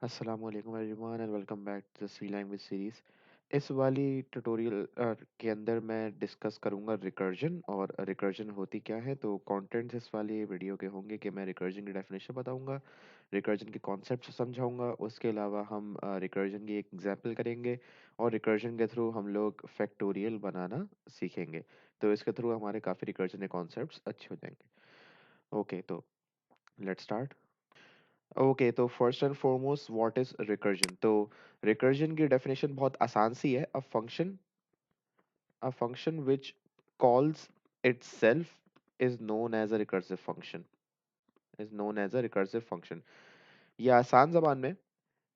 अस्सलामुअलैकुम everyone and welcome back to the C language series. इस वाली ट्यूटोरियल के अंदर मैं डिस्कस करूंगा रिकर्जन और रिकर्जन होती क्या है। तो कंटेंट्स इस वाली वीडियो के होंगे कि मैं रिकर्जन की डेफिनेशन बताऊंगा, रिकर्जन के कॉन्सेप्ट समझाऊंगा। उसके अलावा हम रिकर्जन की एक एग्जांपल करेंगे और रिकर्जन के थ्रू हम लोग फैक्टोरियल बनाना सीखेंगे। तो इसके थ्रू हमारे काफ़ी रिकर्जन के कॉन्सेप्ट्स अच्छे हो जाएंगे। ओके, तो लेट्स स्टार्ट। ओके, तो first and foremost what is recursion. तो रिकर्जन की डेफिनेशन बहुत आसान सी है। A function which calls itself is known as a recursive function, is known as a recursive function. ये आसान जबान में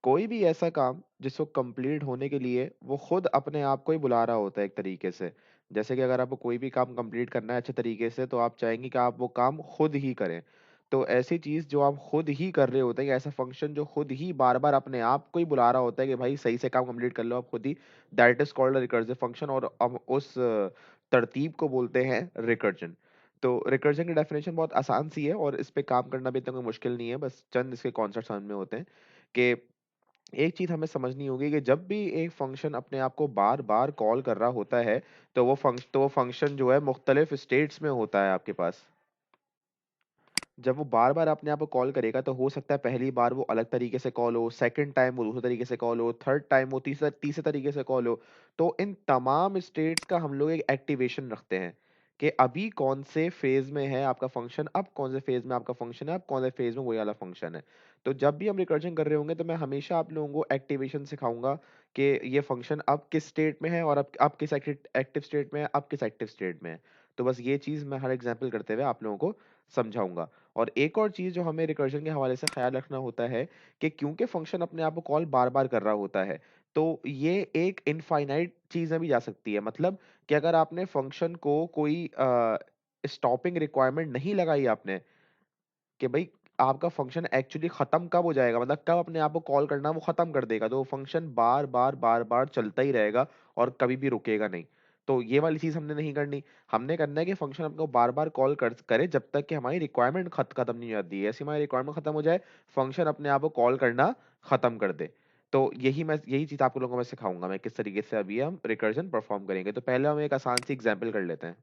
कोई भी ऐसा काम जिसको कंप्लीट होने के लिए वो खुद अपने आप को ही बुला रहा होता है एक तरीके से। जैसे कि अगर आपको कोई भी काम कंप्लीट करना है अच्छे तरीके से तो आप चाहेंगे कि आप वो काम खुद ही करें। तो ऐसी चीज जो आप खुद ही कर रहे होते हैं, ऐसा फंक्शन जो खुद ही बार बार अपने आप को ही बुला रहा होता है कि भाई सही से काम कंप्लीट कर लो आप खुद ही, that is called recursive function. और हम उस तरतीब को बोलते हैं रिकर्जन। तो रिकर्जन की डेफिनेशन बहुत आसान सी है और इस पे काम करना भी इतना कोई मुश्किल नहीं है, बस चंद इसके कॉन्सेप्ट समझ में होते हैं कि एक चीज हमें समझनी होगी कि जब भी एक फंक्शन अपने आप को बार बार कॉल कर रहा होता है तो वो फंक्शन जो है मुख्तलिफ स्टेट्स में होता है आपके पास। जब वो बार बार अपने आप को कॉल करेगा तो हो सकता है पहली बार वो अलग तरीके से कॉल हो, सेकंड टाइम वो दूसरे तरीके से कॉल हो, थर्ड टाइम वो तीसरा तीसरे तरीके से कॉल हो। तो इन तमाम स्टेट्स का हम लोग एक एक्टिवेशन रखते हैं कि अभी कौन से फेज में है आपका फंक्शन, अब कौन से फेज में आपका फंक्शन है, अब कौन से फेज में वही वाला फंक्शन है। तो जब भी हम रिकर्जन कर रहे होंगे तो मैं हमेशा आप लोगों को एक्टिवेशन सिखाऊंगा कि ये फंक्शन अब किस स्टेट में है और अब किस एक्टिव स्टेट में है, अब किस एक्टिव स्टेट में है। तो बस ये चीज मैं हर एग्जाम्पल करते हुए आप लोगों को समझाऊंगा। और एक और चीज जो हमें रिकर्जन के हवाले से ख्याल रखना होता है कि क्योंकि फंक्शन अपने आप को कॉल बार बार कर रहा होता है तो ये एक इनफाइनाइट चीज में भी जा सकती है। मतलब कि अगर आपने फंक्शन को कोई स्टॉपिंग रिक्वायरमेंट नहीं लगाई आपने कि भाई आपका फंक्शन एक्चुअली खत्म कब हो जाएगा, मतलब कब अपने आप को कॉल करना वो खत्म कर देगा, तो वो फंक्शन बार बार चलता ही रहेगा और कभी भी रुकेगा नहीं। तो ये वाली चीज हमने नहीं करनी। हमने करना है कि फंक्शन आपको बार बार कॉल करे जब तक कि हमारी रिक्वायरमेंट खत्म नहीं हो जाती है। ऐसी हमारी रिक्वायरमेंट खत्म हो जाए फंक्शन अपने आप को कॉल करना खत्म कर दे। तो यही चीज आप लोगों को मैं सिखाऊंगा मैं किस तरीके से अभी हम रिकर्जन परफॉर्म करेंगे। तो पहले हम एक आसान सी एग्जांपल कर लेते हैं।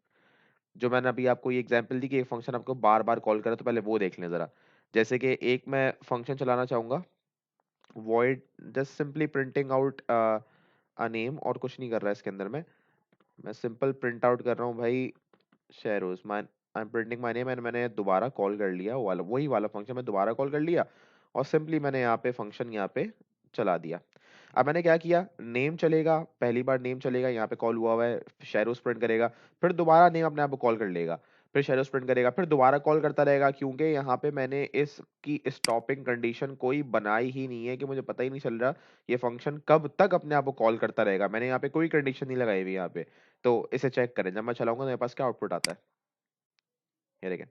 जो मैंने अभी आपको ये एग्जांपल दी कि एक फंक्शन आपको बार बार कॉल करे तो पहले वो देख लें जरा। जैसे कि एक मैं फंक्शन चलाना चाहूंगा, void just simply printing out a name, और कुछ नहीं कर रहा है इसके अंदर मैं सिंपल प्रिंट आउट कर रहा हूँ भाई शेरोज मान। I am printing my name and मैंने दोबारा कॉल कर लिया वो वाला वही वाला फंक्शन मैं दोबारा कॉल कर लिया और सिंपली मैंने यहाँ पे फंक्शन यहाँ पे चला दिया। अब मैंने क्या किया, नेम चलेगा, पहली बार नेम चलेगा, यहाँ पे कॉल हुआ हुआ है, शैरोज प्रिंट करेगा, फिर दोबारा नेम अपने आप को कॉल कर लेगा, फिर शैरोज प्रिंट करेगा, फिर दोबारा कॉल करता रहेगा क्योंकि यहाँ पे मैंने इसकी स्टॉपिंग कंडीशन कोई बनाई ही नहीं है कि मुझे पता ही नहीं चल रहा ये फंक्शन कब तक अपने आप को कॉल करता रहेगा। मैंने यहाँ पे कोई कंडीशन नहीं लगाई हुई यहाँ पे। तो इसे चेक करें, जब मैं चलाऊंगा तो मेरे पास क्या आउटपुट आता है, ये देखें।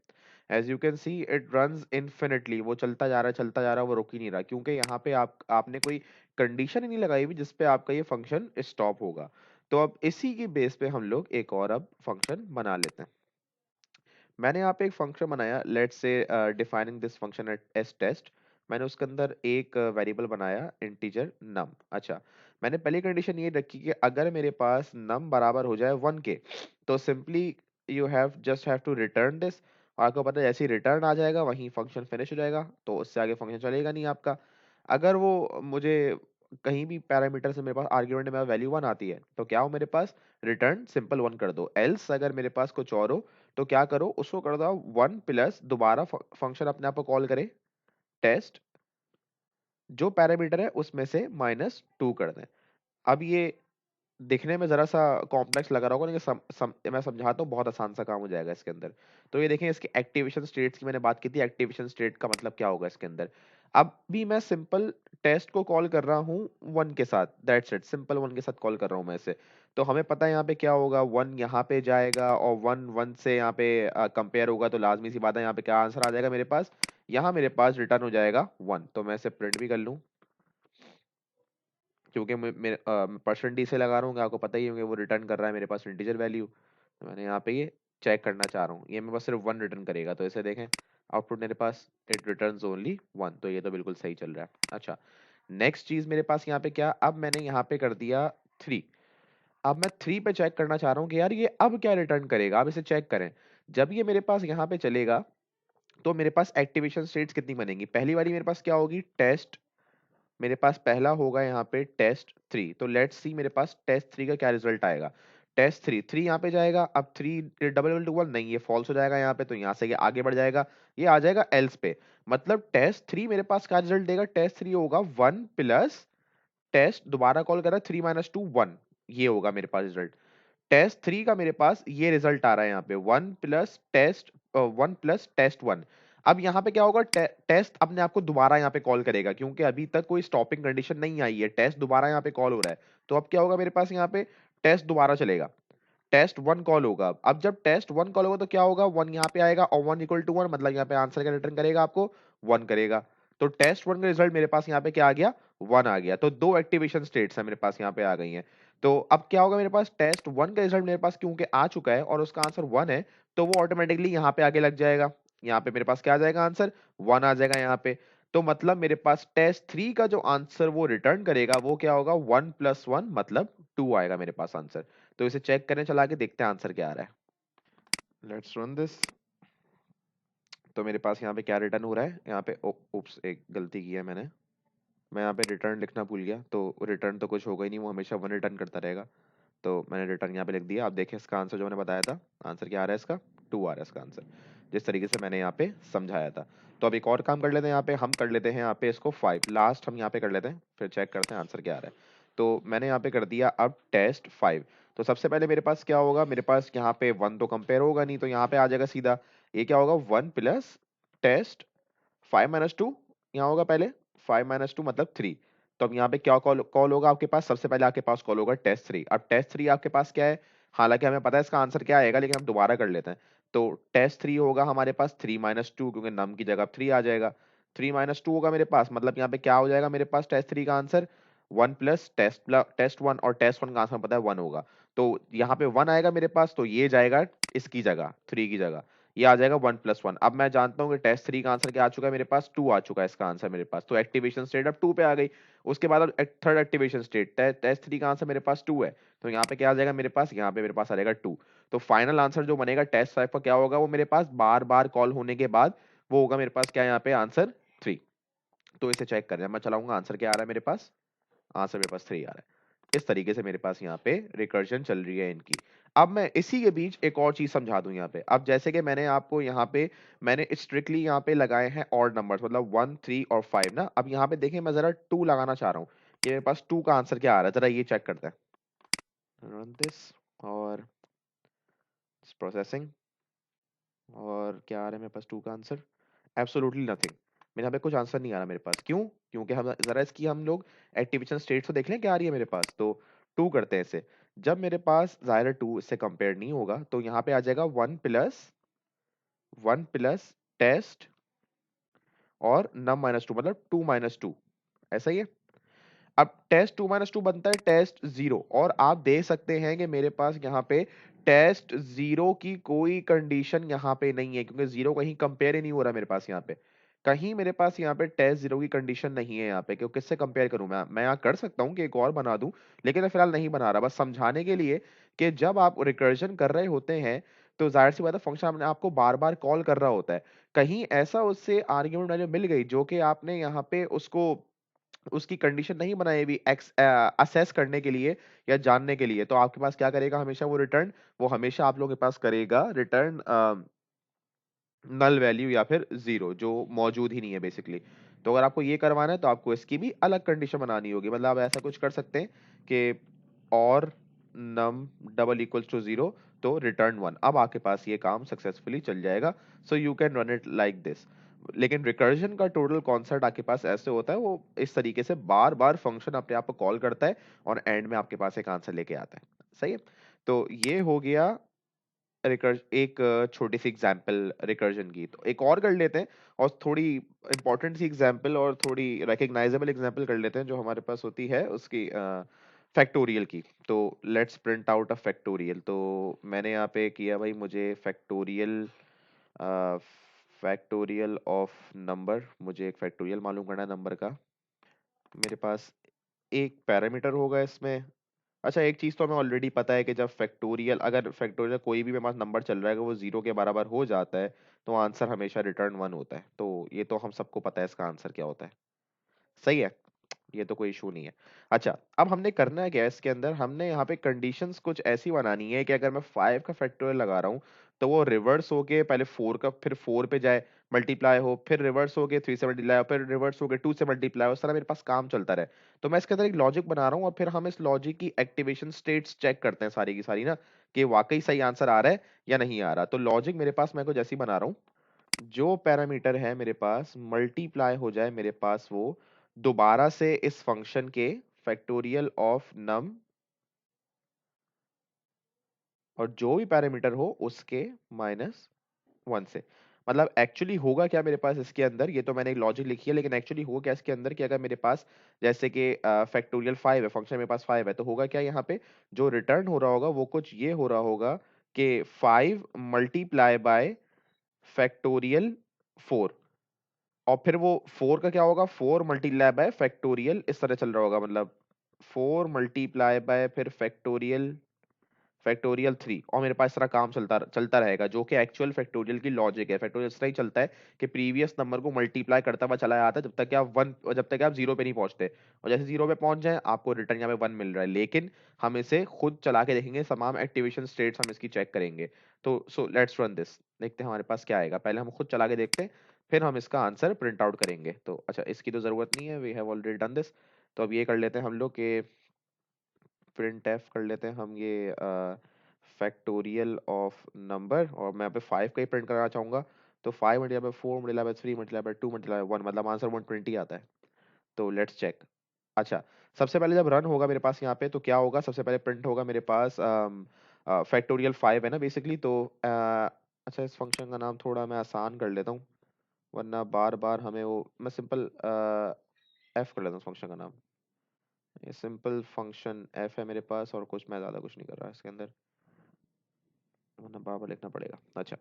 As you can see it runs infinitely, वो चलता जा रहा है चलता जा रहा है, वो रुक ही नहीं रहा क्योंकि यहाँ पे आपने कोई कंडीशन ही नहीं लगाई हुई जिसपे आपका ये फंक्शन स्टॉप होगा। तो अब इसी की बेस पे हम लोग एक और अब फंक्शन बना लेते हैं। मैंने यहाँ पे एक फंक्शन बनाया, let's say defining this function as test. मैंने उसके अंदर एक वेरिएबल बनाया इंटीजर नम। अच्छा, मैंने पहली कंडीशन ये रखी कि अगर मेरे पास नम बराबर हो जाए 1 के तो simply you have just have to return this. आपको पता है जैसे ही रिटर्न आ जाएगा वहीं फंक्शन फिनिश हो जाएगा, तो उससे आगे फंक्शन चलेगा नहीं आपका। अगर वो मुझे कहीं भी पैरामीटर से मेरे पास आर्ग्यूमेंट में वैल्यू 1 आती है तो क्या हो मेरे पास, रिटर्न सिंपल 1 कर दो। एल्स अगर मेरे पास कुछ और हो तो क्या करो, उसको कर दो 1 प्लस दोबारा फंक्शन अपने आप को कॉल करे टेस्ट, जो पैरामीटर है उसमें से -2 कर दें। अब ये दिखने में जरा सा कॉम्प्लेक्स लग रहा होगा लेकिन मैं समझाता हूँ, बहुत आसान सा काम हो जाएगा इसके अंदर। तो ये देखें, इसके एक्टिवेशन स्टेट्स की मैंने बात की थी, एक्टिवेशन स्टेट का मतलब क्या होगा इसके अंदर। अब भी मैं सिंपल टेस्ट को कॉल कर रहा हूँ 1 के साथ, दैट्स इट, सिंपल 1 के साथ कॉल कर रहा हूँ मैं इसे। तो हमें पता है यहाँ पे क्या होगा, 1 यहाँ पे जाएगा और 1 1 से यहाँ पे कंपेयर होगा, तो लाजमी सी बात है यहाँ पे क्या आंसर आ जाएगा मेरे पास, यहाँ मेरे पास रिटर्न हो जाएगा 1। तो मैं इसे प्रिंट भी कर लूँ क्योंकि मैं परसेंटेज से लगा रहा हूँ, आपको पता ही होगा वो रिटर्न कर रहा है मेरे पास इंटीजर वैल्यू। तो मैंने यहाँ पे ये चेक करना चाह रहा हूँ, ये मेरे पास सिर्फ 1 रिटर्न करेगा। तो इसे देखें, आउटपुट मेरे पास इट रिटर्न्स ओनली 1, तो ये तो बिल्कुल सही चल रहा है। अच्छा, नेक्स्ट चीज मेरे पास यहाँ पे क्या, अब मैंने यहाँ पे कर दिया 3। अब मैं 3 पे चेक करना चाह रहा हूँ कि यार ये अब क्या रिटर्न करेगा। आप इसे चेक करें, जब ये मेरे पास यहाँ पे चलेगा तो मेरे पास एक्टिवेशन स्टेट्स कितनी बनेंगी। पहली वाली मेरे पास क्या होगी, टेस्ट, मेरे पास पहला होगा यहाँ पे टेस्ट 3। तो लेट्स सी मेरे पास टेस्ट 3 का क्या रिजल्ट आएगा। टेस्ट 3, 3 यहाँ पे जाएगा, अब 3 डबल इक्वल टू 1 नहीं, ये फॉल्स हो जाएगा यहाँ पे, तो यहाँ से ये आगे बढ़ जाएगा, ये आ जाएगा एल्स पे। मतलब टेस्ट 3 मेरे पास क्या रिजल्ट देगा, टेस्ट 3 होगा 1 प्लस टेस्ट, दोबारा कॉल करा 3 माइनस 2 1, ये होगा मेरे पास रिजल्ट। टेस्ट 3 का मेरे पास ये रिजल्ट आ रहा है यहाँ पे 1 प्लस टेस्ट 1। अब यहाँ पे क्या होगा, टेस्ट अपने आप को दोबारा यहाँ पे कॉल करेगा, क्योंकि अभी तक कोई स्टॉपिंग कंडीशन नहीं आई है, टेस्ट दोबारा यहाँ पे कॉल हो रहा है। तो अब क्या होगा मेरे पास यहाँ पे, टेस्ट दोबारा चलेगा, टेस्ट 1 कॉल होगा। अब जब टेस्ट 1 कॉल होगा तो क्या होगा, 1 यहाँ पे आएगा और 1 इक्वल टू 1, मतलब यहाँ पे आंसर क्या रिटर्न करेगा आपको, 1 करेगा। तो टेस्ट 1 का रिजल्ट मेरे पास यहाँ पे क्या आ गया, 1 आ गया। तो दो एक्टिवेशन स्टेट्स है मेरे पास यहाँ पे आ गई हैं। तो अब क्या होगा मेरे पास, टेस्ट 1 का रिजल्ट मेरे पास क्योंकि आ चुका है और उसका आंसर 1 है, तो वो ऑटोमेटिकली यहाँ पे आगे लग जाएगा। यहाँ पे मेरे पास क्या आ जाएगा, आंसर 1 आ जाएगा यहाँ पे। तो मतलब मेरे पास टेस्ट 3 का जो आंसर वो रिटर्न करेगा वो क्या होगा, 1 प्लस 1 मतलब 2 आएगा मेरे पास आंसर। तो इसे चेक करने चला के देखते हैं आंसर क्या आ रहा है। Let's run this. तो मेरे पास यहाँ पे क्या रिटर्न हो रहा है, यहाँ पे उप्स, एक गलती की है मैंने, मैं यहाँ पे रिटर्न लिखना भूल गया। तो रिटर्न तो कुछ होगा ही नहीं, वो हमेशा 1 रिटर्न करता रहेगा। तो मैंने रिटर्न यहाँ पे लिख दिया। आप देखें इसका आंसर जो मैंने बताया था, आंसर क्या आ रहा है इसका, 2 आ रहा है इसका आंसर, जिस तरीके से मैंने यहाँ पे समझाया था। तो अब एक और काम कर लेते हैं, यहाँ पे हम कर लेते हैं यहाँ पे इसको 5 लास्ट हम यहाँ पे कर लेते हैं, फिर चेक करते हैं आंसर क्या आ रहा है। तो मैंने यहाँ पे कर दिया अब टेस्ट 5। तो सबसे पहले मेरे पास क्या होगा, मेरे पास यहाँ पे 1 तो कंपेयर होगा नहीं, तो यहाँ पे आ जाएगा सीधा, ये क्या होगा 1 प्लस टेस्ट 5 माइनस 2, यहाँ होगा पहले 5 माइनस 2 मतलब 3। तो अब यहाँ पे क्या कॉल कॉल होगा आपके पास, सबसे पहले आपके पास कॉल होगा टेस्ट 3। अब टेस्ट 3 आपके पास क्या है, हालांकि हमें पता है इसका आंसर क्या आएगा, लेकिन हम दोबारा कर लेते हैं। तो टेस्ट 3 होगा हमारे पास 3 माइनस 2, क्योंकि नम की जगह 3 आ जाएगा, 3 माइनस 2 होगा मेरे पास, मतलब यहाँ पे क्या हो जाएगा मेरे पास टेस्ट 3 का आंसर 1 प्लस टेस्ट 1, और टेस्ट 1 का आंसर पता है 1 होगा। तो यहाँ पे 1 आएगा मेरे पास, तो ये जाएगा इसकी जगह 3 की जगह, ये आ जाएगा 1 प्लस 1। अब मैं जानता हूँ कि टेस्ट 3 का आंसर क्या आ चुका है मेरे पास, 2 आ चुका है इसका आंसर मेरे पास। तो एक्टिवेशन स्टेट अब 2 पे आ गई। उसके बाद अब थर्ड एक्टिवेशन स्टेट, टेस्ट 3 का आंसर मेरे पास 2 है, तो यहाँ पे क्या आ जाएगा मेरे पास, यहाँ पे मेरे पास आ जाएगा 2। तो फाइनल आंसर जो बनेगा टेस्ट 5 का क्या होगा, वो मेरे पास बार बार कॉल होने के बाद वो होगा मेरे पास क्या, यहाँ पे आंसर 3। तो इसे चेक करें, मैं चलाऊंगा आंसर क्या आ रहा है मेरे पास, आंसर मेरे पास 3 आ रहा है। इस तरीके से मेरे पास यहाँ पे रिकर्जन चल रही है इनकी। अब मैं इसी के बीच एक और चीज समझा दूं यहाँ पे। अब जैसे कि मैंने आपको यहाँ पे, मैंने स्ट्रिक्टली यहाँ पे लगाए हैं ऑड नंबर्स, मतलब 1 3 और 5 ना। अब यहाँ पे देखें, मैं जरा 2 लगाना चाह रहा हूँ कि मेरे पास 2 का आंसर क्या आ रहा है, जरा ये चेक करते हैं। रन दिस, और प्रोसेसिंग, और क्या आ रहा है मेरे पास 2 का आंसर, एब्सोल्युटली नथिंग। मेरे यहाँ पे कुछ आंसर नहीं आ रहा मेरे पास, क्यों, क्योंकि हम जरा इसकी हम लोग एक्टिवेशन स्टेट तो देख लें क्या आ रही है मेरे पास। तो 2 करते हैं इसे, जब मेरे पास ज़ाहिर 2 इससे कंपेयर नहीं होगा, तो यहाँ पे आ जाएगा 1 प्लस टेस्ट और नम माइनस 2, मतलब 2 माइनस 2, ऐसा ही है। अब टेस्ट 2 माइनस 2 बनता है टेस्ट 0, और आप देख सकते हैं कि मेरे पास यहाँ पे टेस्ट 0 की कोई कंडीशन यहाँ पे नहीं है, क्योंकि 0 कहीं कंपेयर ही नहीं हो रहा मेरे पास यहाँ पे, कहीं मेरे पास यहाँ पे टेस्ट 0 की कंडीशन नहीं है यहाँ पे, क्योंकि किससे कंपेयर करूं मैं यहाँ कर सकता हूँ कि एक और बना दूं, लेकिन मैं फिलहाल नहीं बना रहा, बस समझाने के लिए कि जब आप रिकर्जन कर रहे होते हैं तो जाहिर सी बात है फंक्शन अपने आपको बार बार कॉल कर रहा होता है। कहीं ऐसा उससे आर्ग्यूमेंट वैल्यू मिल गई जो कि आपने यहाँ पे उसको, उसकी कंडीशन नहीं बनाई अभी असेस करने के लिए या जानने के लिए, तो आपके पास क्या करेगा हमेशा वो रिटर्न, वो हमेशा आप लोगों के पास करेगा रिटर्न नल वैल्यू या फिर जीरो, जो मौजूद ही नहीं है बेसिकली। तो अगर आपको ये करवाना है तो आपको इसकी भी अलग कंडीशन बनानी होगी, मतलब आप ऐसा कुछ कर सकते हैं कि और नम डबल इक्वल्स टू जीरो, तो रिटर्न 1, अब आपके पास ये काम सक्सेसफुली चल जाएगा। So you can run it like this. लेकिन रिकर्जन का टोटल कॉन्सेप्ट आपके पास ऐसे होता है, वो इस तरीके से बार बार फंक्शन अपने आप को कॉल करता है और एंड में आपके पास एक आंसर लेके आता है। सही है। तो ये हो गया एक छोटी सी एग्जांपल रिकर्जन की। तो एक और कर लेते हैं, और थोड़ी इंपॉर्टेंट सी एग्जांपल और थोड़ी रिकग्नाइजेबल एग्जांपल कर लेते हैं जो हमारे पास होती है उसकी फैक्टोरियल की। तो let's print out a factorial. तो मैंने यहाँ पे किया भाई, मुझे फैक्टोरियल फैक्टोरियल ऑफ नंबर, मुझे एक फैक्टोरियल मालूम करना है नंबर का। मेरे पास एक पैरामीटर होगा इसमें। अच्छा, एक चीज़ तो हमें ऑलरेडी पता है कि जब फैक्टोरियल, अगर फैक्टोरियल कोई भी मेरे पास नंबर चल रहा है, अगर वो जीरो के बराबर हो जाता है तो आंसर हमेशा रिटर्न वन होता है। तो ये तो हम सबको पता है इसका आंसर क्या होता है। सही है, ये तो कोई इशू नहीं है। अच्छा, अब हमने करना है क्या इसके अंदर, हमने यहाँ पे कंडीशंस कुछ ऐसी बनानी है कि अगर मैं 5 का फैक्टोरियल लगा रहा हूँ तो वो रिवर्स होके पहले 4 का, फिर 4 पे जाए, मल्टीप्लाई हो, फिर रिवर्स होके 3 से मल्टीप्लाई हो, फिर रिवर्स होके 2 से मल्टीप्लाई हो। इस तरह मेरे पास काम चलता रहे। तो मैं इसके अंदर एक लॉजिक बना रहा हूँ और फिर हम इस लॉजिक की एक्टिवेशन स्टेट्स चेक करते हैं सारी की सारी ना, कि वाकई सही आंसर आ रहा है या नहीं आ रहा। तो लॉजिक मेरे पास मैं कुछ ऐसी बना रहा हूँ, जो पैरामीटर है मेरे पास मल्टीप्लाई हो जाए मेरे पास वो दोबारा से इस फंक्शन के फैक्टोरियल ऑफ नम, और जो भी पैरामीटर हो उसके माइनस वन से। मतलब एक्चुअली होगा क्या मेरे पास इसके अंदर, ये तो मैंने एक लॉजिक लिखी है, लेकिन एक्चुअली होगा क्या इसके अंदर कि अगर मेरे पास जैसे कि फैक्टोरियल 5 है, फंक्शन मेरे पास 5 है, तो होगा क्या यहाँ पे जो रिटर्न हो रहा होगा वो कुछ ये हो रहा होगा कि 5 मल्टीप्लाई बाय फैक्टोरियल 4, और फिर वो 4 का क्या होगा, 4 मल्टीप्लाई बाय फैक्टोरियल, इस तरह चल रहा होगा। मतलब 4 मल्टीप्लाई बाय फिर फैक्टोरियल, फैक्टोरियल 3, और मेरे पास इस तरह काम चलता चलता रहेगा, जो कि एक्चुअल फैक्टोरियल की लॉजिक है। फैक्टोरियल इस तरह ही चलता है कि प्रीवियस नंबर को मल्टीप्लाई करता हुआ चला जाता है जब तक कि आप वन, जब तक कि आप जीरो पे नहीं पहुंचते, और जैसे जीरो पे पहुंच जाए आपको रिटर्न यहाँ पे वन मिल रहा है। लेकिन हम इसे खुद चला के देखेंगे, तमाम एक्टिवेशन स्टेट्स हम इसकी चेक करेंगे। तो सो लेट्स रन दिस, देखते हैं हमारे पास क्या आएगा। पहले हम खुद चला के देखते हैं, फिर हम इसका आंसर प्रिंट आउट करेंगे। तो अच्छा, इसकी तो जरूरत नहीं है, we have already done this. तो अब ये कर लेते हैं हम लोग के प्रिंट एफ कर लेते हैं हम ये फैक्टोरियल ऑफ नंबर, और मैं यहाँ पे 5 का ही प्रिंट करना चाहूंगा। तो 5 multiply by 4 multiply by 3 multiply by 2 multiply by 1, मतलब आंसर 120 आता है। तो लेट्स चेक। अच्छा, सबसे पहले जब रन होगा मेरे पास यहाँ पे तो क्या होगा, सबसे पहले प्रिंट होगा मेरे पास फैक्टोरियल 5 है ना बेसिकली। तो अच्छा, इस फंक्शन का नाम थोड़ा मैं आसान कर लेता हूँ, वरना बार बार हमें वो, मैं सिंपल एफ कर लेता हूँ फंक्शन का नाम। ये सिंपल फंक्शन एफ है मेरे पास, और कुछ मैं ज़्यादा कुछ नहीं कर रहा इसके अंदर, वरना बार लिखना पड़ेगा। अच्छा,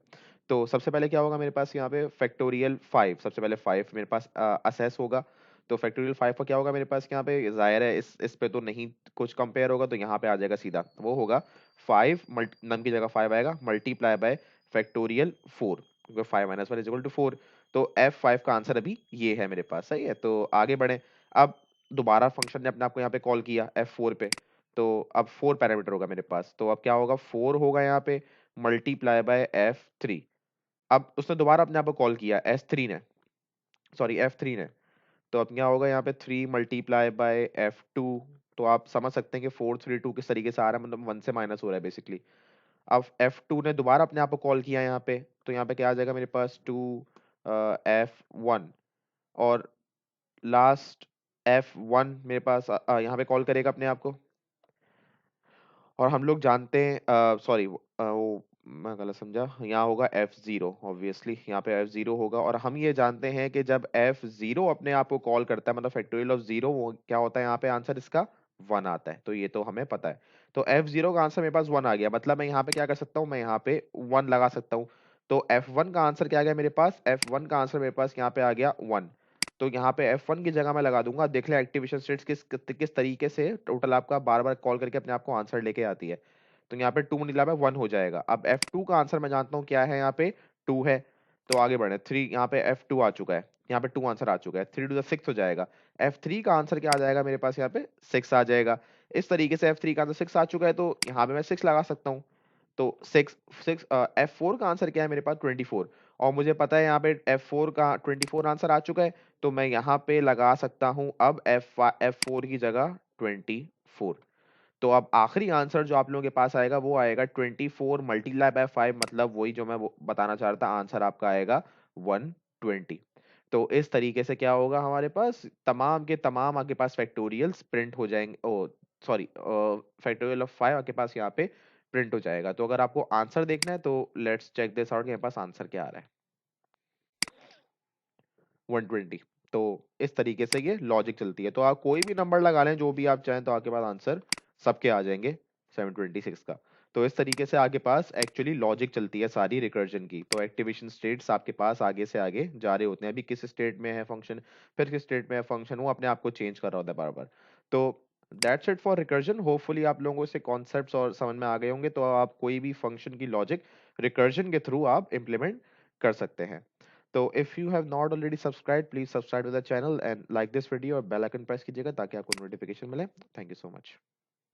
तो सबसे पहले क्या होगा मेरे पास यहाँ पे फैक्टोरियल 5, सबसे पहले 5 मेरे पास असेस होगा। तो फैक्टोरियल 5 का क्या होगा मेरे पास यहाँ पे, जाहिर है इस पे तो नहीं कुछ कंपेयर होगा, तो यहाँ पे आ जाएगा सीधा, वो होगा 5 नम की जगह 5 आएगा, मल्टीप्लाई बाय फैक्टोरियल 4, क्योंकि 5 माइनस 1 इज इक्वल टू 4। तो F5 का आंसर अभी ये है मेरे पास। सही है, तो आगे बढ़े। अब दोबारा फंक्शन ने अपने आप को यहाँ पे कॉल किया F4 पे, तो अब 4 पैरामीटर होगा मेरे पास। तो अब क्या होगा, 4 होगा यहाँ पे मल्टीप्लाई बाय F3। अब उसने दोबारा अपने आप को कॉल किया S3 ने, सॉरी F3 ने। तो अब क्या होगा यहाँ पे 3 मल्टीप्लाई बाय F2। तो आप समझ सकते हैं कि 4 3 2 किस तरीके से आ रहा है, मतलब 1 से माइनस हो रहा है बेसिकली। अब F2 ने दोबारा अपने आप को कॉल किया यहाँ पे, तो यहाँ पे क्या आ जाएगा मेरे पास 2 F1, और लास्ट F1 मेरे पास यहाँ पे कॉल करेगा अपने आप को। और हम लोग जानते हैं, सॉरी वो मैं गलत समझा, यहाँ होगा F0, ऑब्वियसली यहाँ पे F0 होगा। और हम ये जानते हैं कि जब F0 अपने आप को कॉल करता है, मतलब फैक्टोरियल ऑफ जीरो, वो क्या होता है यहाँ पे आंसर इसका 1 आता है। तो ये तो हमें पता है। तो F0 का आंसर मेरे पास 1 आ गया, मतलब मैं यहाँ पे क्या कर सकता हूँ, मैं यहाँ पे 1 लगा सकता हूँ। तो F1 का आंसर क्या आ गया मेरे पास, F1 का आंसर मेरे पास यहाँ पे आ गया 1। तो यहाँ पे F1 की जगह मैं लगा दूंगा, देख ले एक्टिवेशन स्टेट्स किस तरीके से टोटल आपका बार बार कॉल करके अपने आप को आंसर लेके आती है। तो यहाँ पे 2 मल्टीप्लाई बाय 1 हो जाएगा। अब F2 का आंसर मैं जानता हूँ क्या है, यहाँ पे 2 है। तो आगे बढ़े, 3, यहाँ पे F2 आ चुका है, यहाँ पे 2 आंसर आ चुका है, 3 टू द 6 हो जाएगा। F3 का आंसर क्या आ जाएगा मेरे पास, यहाँ पे 6 आ जाएगा। इस तरीके से F3 का आंसर 6 आ चुका है, तो यहाँ पे मैं 6 लगा सकता हूँ। तो 6 F4 का आंसर क्या है मेरे पास, 24। और मुझे पता है यहाँ पे F4 का 24 आंसर आ चुका है, तो मैं यहाँ पे लगा सकता हूँ अब F4 की जगह 24। तो अब आखिरी आंसर जो आप लोगों के पास आएगा वो आएगा 24 मल्टीप्लाई बाय 5, मतलब वही जो मैं बताना चाह रहा था, आंसर आपका आएगा 120। तो इस तरीके से क्या होगा, हमारे पास तमाम के तमाम आपके पास फैक्टोरियल्स प्रिंट हो जाएंगे। ओ सॉरी, फैक्टोरियल ऑफ 5 आपके पास यहाँ पे प्रिंट हो जाएगा। तो अगर आपको आंसर देखना है तो लेट्स चेक दिस आउट, मेरे पास आंसर क्या आ रहा है, 120। तो इस तरीके से ये लॉजिक चलती है। तो आप कोई भी नंबर लगा लें जो भी आप चाहें, तो आपके पास आंसर सबके आ जाएंगे 726 का। तो इस तरीके से आगे पास एक्चुअली लॉजिक चलती है सारी रिकर्जन की। तो एक्टिवेशन स्टेट्स आपके पास आगे से आगे जा रहे होते हैं, अभी किस स्टेट में है फंक्शन, फिर किस स्टेट में है फंक्शन, वो अपने आप को चेंज कर रहा होता है बार बार। तो that's it for recursion. Hopefully आप लोगों से कॉन्सेप्ट्स और समझ में आ गए होंगे, तो आप कोई भी फंक्शन की लॉजिक रिकर्जन के थ्रू आप इम्प्लीमेंट कर सकते हैं। तो if you have not already subscribe, please subscribe to the channel and like this video और बेल आइकन प्रेस कीजिएगा ताकि आपको नोटिफिकेशन मिले। Thank you so much.